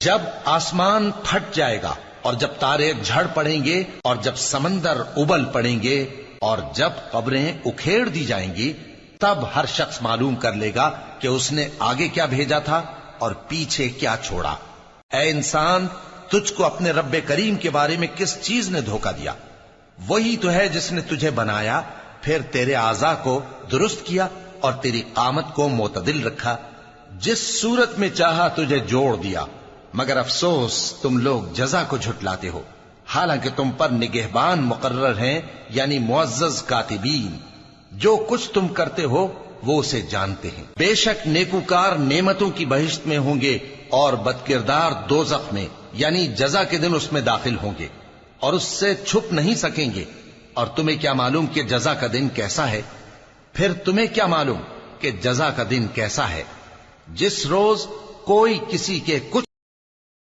جب آسمان پھٹ جائے گا اور جب تارے جھڑ پڑیں گے اور جب سمندر ابل پڑیں گے اور جب قبریں اکھیڑ دی جائیں گی، تب ہر شخص معلوم کر لے گا کہ اس نے آگے کیا بھیجا تھا اور پیچھے کیا چھوڑا۔ اے انسان، تجھ کو اپنے رب کریم کے بارے میں کس چیز نے دھوکہ دیا؟ وہی تو ہے جس نے تجھے بنایا، پھر تیرے اعضاء کو درست کیا اور تیری قامت کو معتدل رکھا، جس صورت میں چاہا تجھے جوڑ دیا، مگر افسوس تم لوگ جزا کو جھٹلاتے ہو، حالانکہ تم پر نگہبان مقرر ہیں، یعنی معزز کاتبین۔ جو کچھ تم کرتے ہو وہ اسے جانتے ہیں۔ بے شک نیکوکار نعمتوں کی بہشت میں ہوں گے اور بدکردار دوزخ میں، یعنی جزا کے دن اس میں داخل ہوں گے اور اس سے چھپ نہیں سکیں گے۔ اور تمہیں کیا معلوم کہ جزا کا دن کیسا ہے؟ پھر تمہیں کیا معلوم کہ جزا کا دن کیسا ہے؟ جس روز کوئی کسی کے کچھ